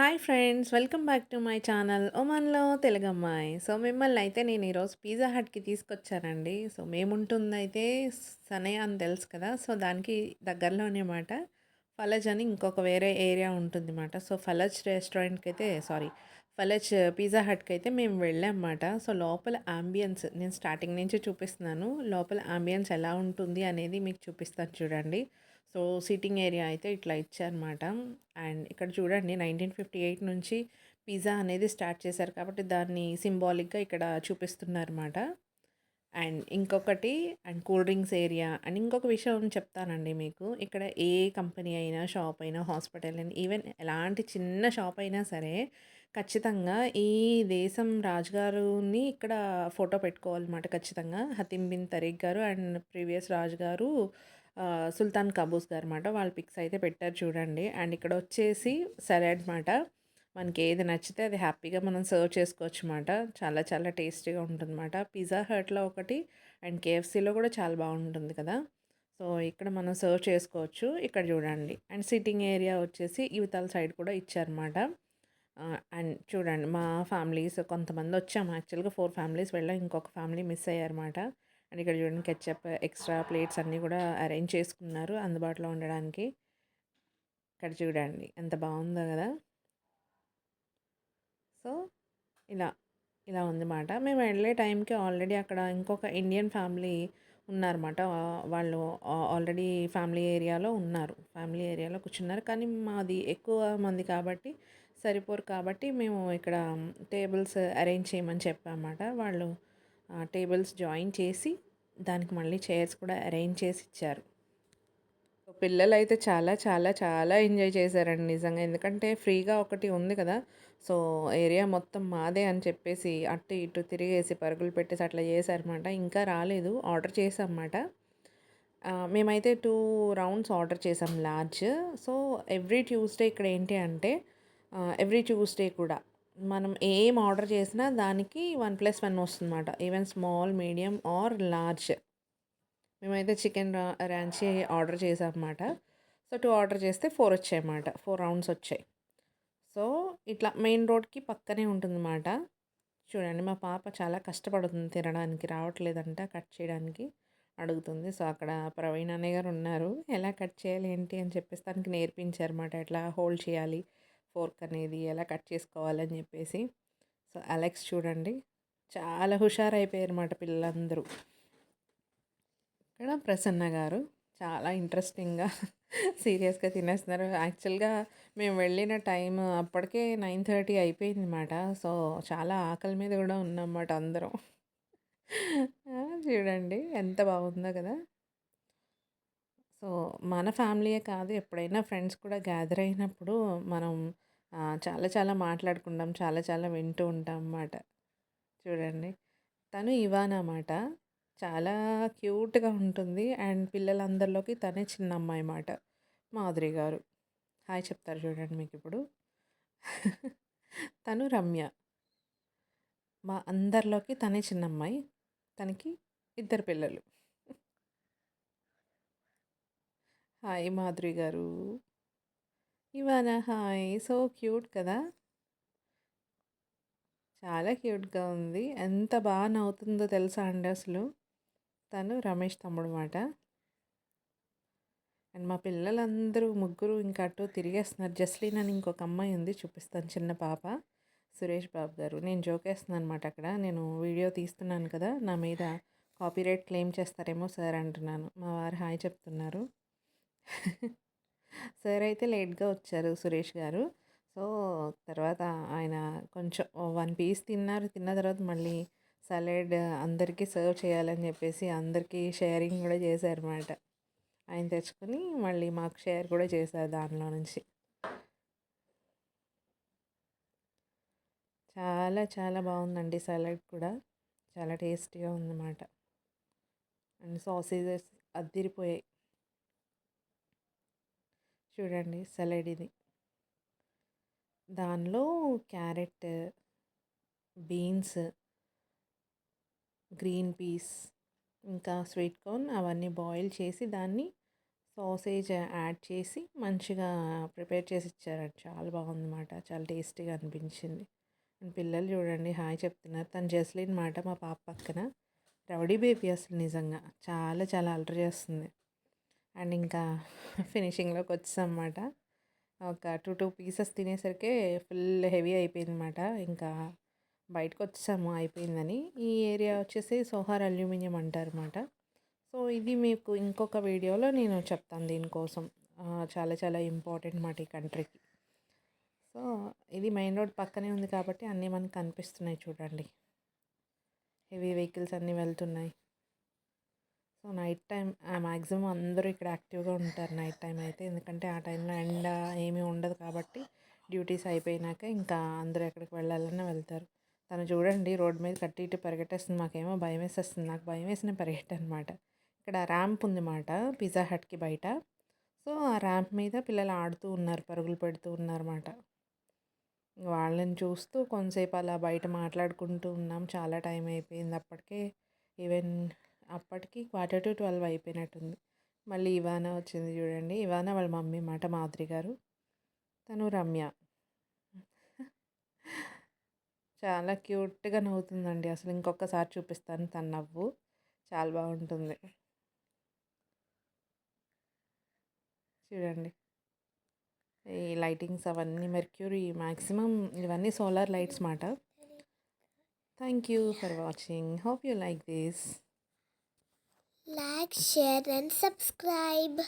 Hi friends, welcome back to my channel ఒమన్‌లో తెలుగమ్మాయి. మిమ్మల్ని అయితే నేను ఈరోజు పిజ్జా హట్‌కి తీసుకొచ్చానండి. మేముంటుందయితే సనయ అని తెలుసు కదా! దానికి దగ్గరలోనే మాట. ఫలజ్ అని ఇంకొక వేరే ఏరియా ఉంటుంది మాట. ఫలజ్ రెస్టారెంట్‌కైతే సారీ ఫలజ్ పిజ్జా హట్‌కైతే మేము వెళ్ళాం మాట. లోపల యాంబియన్స్ నేను స్టార్టింగ్ నుంచి చూపిస్తున్నాను. లోపల యాంబియన్స్ ఎలా ఉంటుంది అనేది మీకు చూపిస్తాను చూడండి. సిట్టింగ్ ఏరియా అయితే ఇట్లా ఇచ్చారన్నమాట. అండ్ ఇక్కడ చూడండి 1958 నుంచి పిజ్జా అనేది స్టార్ట్ చేశారు కాబట్టి దాన్ని సింబాలిక్‌గా ఇక్కడ చూపిస్తున్నారన్నమాట. అండ్ ఇంకొకటి and cool drinks area and ఇంకొక విషయం చెప్తానండి మీకు. ఇక్కడ ఏ కంపెనీ అయినా, షాప్ అయినా, హాస్పిటల్ అయినా, ఈవెన్ ఎలాంటి చిన్న షాప్ అయినా సరే ఖచ్చితంగా ఈ దేశం రాజుగారుని ఇక్కడ ఫోటో పెట్టుకోవాలన్నమాట ఖచ్చితంగా. హతీమ్ బిన్ తరీక్ గారు అండ్ ప్రీవియస్ రాజుగారు సుల్తాన్ కబూస్ గారు మాట. వాళ్ళ పిక్స్ అయితే పెట్టారు చూడండి. అండ్ ఇక్కడ వచ్చేసి సలాడ్ మాట. మనకి ఏది నచ్చితే అది హ్యాపీగా మనం సర్వ్ చేసుకోవచ్చు మాట. చాలా చాలా టేస్టీగా ఉంటుందన్నమాట. పిజ్జా హట్‌లో ఒకటి అండ్ కేఎఫ్‌సీలో కూడా చాలా బాగుంటుంది కదా! ఇక్కడ మనం సర్వ్ చేసుకోవచ్చు. ఇక్కడ చూడండి. అండ్ సిట్టింగ్ ఏరియా వచ్చేసి ఇవతల సైడ్ కూడా ఇచ్చారన్నమాట. అండ్ చూడండి మా ఫ్యామిలీస్ కొంతమంది వచ్చాము. యాక్చువల్‌గా 4 ఫ్యామిలీస్ వెళ్ళాం. ఇంకొక ఫ్యామిలీ మిస్ అయ్యారన్నమాట. అండ్ ఇక్కడ చూడండి కెచప్, ఎక్స్ట్రా ప్లేట్స్ అన్నీ కూడా అరేంజ్ చేసుకున్నారు అందుబాటులో ఉండడానికి. ఇక్కడ చూడండి ఎంత బాగుందో కదా! సో, ఇలా, ఇలా ఉందన్నమాట. మేము వెళ్ళే టైంకి ఆల్రెడీ అక్కడ ఇంకొక ఇండియన్ ఫ్యామిలీ ఉన్నారన్నమాట. వాళ్ళు ఆల్రెడీ ఫ్యామిలీ ఏరియాలో ఉన్నారు. ఫ్యామిలీ ఏరియాలో కూర్చున్నారు. కానీ మాది ఎక్కువ మంది కాబట్టి సరిపోరు కాబట్టి మేము ఇక్కడ టేబుల్స్ అరేంజ్ చేయమని చెప్పామన్నమాట. వాళ్ళు టేబుల్స్ జాయిన్ చేసి దానికి మళ్ళీ చైర్స్ కూడా అరేంజ్ చేసి ఇచ్చారు. పిల్లలైతే చాలా, చాలా, చాలా ఎంజాయ్ చేశారండి నిజంగా. ఎందుకంటే ఫ్రీగా ఒకటి ఉంది కదా! సో, ఏరియా మొత్తం మాదే అని చెప్పేసి అటు ఇటు తిరిగేసి పరుగులు పెట్టేసి అట్లా చేశారన్నమాట. ఇంకా రాలేదు. ఆర్డర్ చేశామన్నమాట. మేమైతే 2 రౌండ్స్ ఆర్డర్ చేసాం లార్జ్. సో, ఎవ్రీ ట్యూస్‌డే ఇక్కడ ఏంటి అంటే ఎవ్రీ ట్యూస్‌డే కూడా మనం ఏం ఆర్డర్ చేసినా దానికి 1+1 వస్తుందన్నమాట. Even small, medium are large. మేమైతే చికెన్ రాంచి ఆర్డర్ చేసామన్నమాట. 2 ఆర్డర్ చేస్తే 4 వచ్చాయన్నమాట. 4 రౌండ్స్ వచ్చాయి. సో, ఇట్లా మెయిన్ రోడ్‌కి పక్కనే ఉంటుందన్నమాట. చూడండి మా పాప చాలా కష్టపడుతుంది తినడానికి. రావట్లేదంట కట్ చేయడానికి అడుగుతుంది. అక్కడ ప్రవీణ్ అన్నయ్య గారు ఉన్నారు. ఎలా కట్ చేయాలి ఏంటి అని చెప్పేసి తనకి నేర్పించారన్నమాట. ఎట్లా హోల్డ్ చేయాలి ఫోర్క్ అనేది, ఎలా కట్ చేసుకోవాలని చెప్పేసి. అలెక్స్ చూడండి చాలా హుషారైపోయారన్నమాట పిల్లలందరూ. ఇక్కడ ప్రసన్న గారు చాలా ఇంట్రెస్టింగ్‌గా సీరియస్‌గా తినేస్తున్నారు. యాక్చువల్‌గా మేము వెళ్ళిన టైం అప్పటికే 9:30 అయిపోయిందన్నమాట. చాలా ఆకలి మీద కూడా ఉన్నామన్నమాట అందరం. చూడండి ఎంత బాగుందో కదా! సో, మన ఫ్యామిలీయే కాదు ఎప్పుడైనా ఫ్రెండ్స్ కూడా గ్యాదర్ అయినప్పుడు మనం చాలా చాలా మాట్లాడుకుంటాం. చాలా చాలా వింటూ ఉంటాం అన్నమాట. చూడండి. తను ఇవానా మాట. చాలా క్యూట్‌గా ఉంటుంది. అండ్ పిల్లలందరిలోకి తనే చిన్న అమ్మాయి మాట. మాధురి గారు. హాయ్ చెప్తారు చూడండి మీకిప్పుడు. తను రమ్య. మా అందరిలోకి తనే చిన్నమ్మాయి. తనకి ఇద్దరు పిల్లలు. హాయ్ మాధురి గారు. ఇవానా హాయ్. సో క్యూట్ కదా! చాలా క్యూట్‌గా ఉంది. ఎంత బాగా నవ్వుతుందో తెలుసా అండి అసలు. తను రమేష్ తమ్ముడు మాట. అండ్ మా పిల్లలందరూ ముగ్గురు ఇంకా అటు తిరిగేస్తున్నారు. జస్లీన్ అని ఇంకొక అమ్మాయి ఉంది చూపిస్తాను చిన్న పాప. సురేష్ బాబు గారు. నేను జోకేస్తున్నాను అనమాట అక్కడ. నేను వీడియో తీస్తున్నాను కదా! నా మీద కాపీరైట్ క్లెయిమ్ చేస్తారేమో సార్ అంటున్నాను. మా వారు హాయ్ చెప్తున్నారు. సార్ అయితే లేట్‌గా వచ్చారు సురేష్ గారు. సో, తర్వాత ఆయన కొంచెం 1 పీస్ తిన్నారు. తిన్న తర్వాత మళ్ళీ సలాడ్ అందరికీ సర్వ్ చేయాలని చెప్పేసి అందరికీ షేరింగ్ కూడా చేశారన్నమాట. ఆయన తెచ్చుకొని మళ్ళీ మాకు షేర్ కూడా చేశారు దానిలో నుంచి. చాలా చాలా బాగుందండి సలాడ్ కూడా. చాలా టేస్టీగా ఉందన్నమాట. అండ్ సాసేజెస్ అద్దిరిపోయాయి. చూడండి సలాడ్ ఇది. దానిలో క్యారెట్, బీన్స్, గ్రీన్ పీస్, ఇంకా స్వీట్ కార్న్ అవన్నీ బాయిల్ చేసి దాన్ని సాసేజ్ యాడ్ చేసి మంచిగా ప్రిపేర్ చేసి ఇచ్చారండి. చాలా బాగుందన్నమాట. చాలా టేస్టీగా అనిపించింది. అండ్ పిల్లలు చూడండి హాయ్ చెప్తున్నారు. తను జస్లీన్ మాట మా పాప పక్కన. రౌడీ బేబీ అసలు నిజంగా. చాలా చాలా అల్లరి చేస్తుంది. అండ్ ఇంకా ఫినిషింగ్‌లోకి వచ్చేసామన్నమాట. ఒక 2 పీసెస్ తినేసరికే ఫుల్ హెవీ అయిపోయిందన్నమాట. ఇంకా బయటకొచ్చేసాము అయిపోయిందని. ఈ ఏరియా వచ్చేసి సోహార్ అల్యూమినియం అంటారన్నమాట. సో, ఇది మీకు ఇంకొక వీడియోలో నేను చెప్తాను దీనికోసం. చాలా చాలా ఇంపార్టెంట్ మాట ఈ కంట్రీకి. సో, ఇది మెయిన్ రోడ్ పక్కనే ఉంది కాబట్టి అన్నీ మనకు కనిపిస్తున్నాయి చూడండి. హెవీ వెహికల్స్ అన్నీ వెళ్తున్నాయి. సో, నైట్ టైం మ్యాక్సిమం అందరూ ఇక్కడ యాక్టివ్‌గా ఉంటారు నైట్ టైం అయితే. ఎందుకంటే ఆ టైంలో ఎండ ఏమీ ఉండదు కాబట్టి డ్యూటీస్ అయిపోయినాక ఇంకా అందరూ ఎక్కడికి వెళ్ళాలన్నా వెళ్తారు. తను చూడండి రోడ్డు మీద అటు ఇటు పరిగెట్టేస్తుంది. మాకేమో భయమేసేస్తుంది. నాకు భయమేసి నేను పరిగెట్టానమాట. ఇక్కడ ర్యాంప్ ఉందిమాట పిజ్జా హట్‌కి బయట. సో, ఆ ర్యాంప్ మీద పిల్లలు ఆడుతూ ఉన్నారు. పరుగులు పెడుతూ ఉన్నారన్నమాట. వాళ్ళని చూస్తూ కొంతసేపు అలా బయట మాట్లాడుకుంటూ ఉన్నాం. చాలా టైం అయిపోయింది అప్పటికే. ఈవెన్ అప్పటికి 11:45 అయిపోయినట్టుంది. మళ్ళీ ఇవానా వచ్చింది చూడండి. ఇవానా వాళ్ళ మమ్మీ మాట మాధురి గారు. తను రమ్య. చాలా క్యూట్‌గా నవ్వుతుందండి. అసలు ఇంకొకసారి చూపిస్తాను తన నవ్వు. చాలా బాగుంటుంది. చూడండి. ఈ లైటింగ్స్ అవన్నీ మెర్క్యూరీ మ్యాక్సిమం ఇవన్నీ సోలార్ లైట్స్ మాట. Thank you for watching. Hope you like this. Like, share, and subscribe.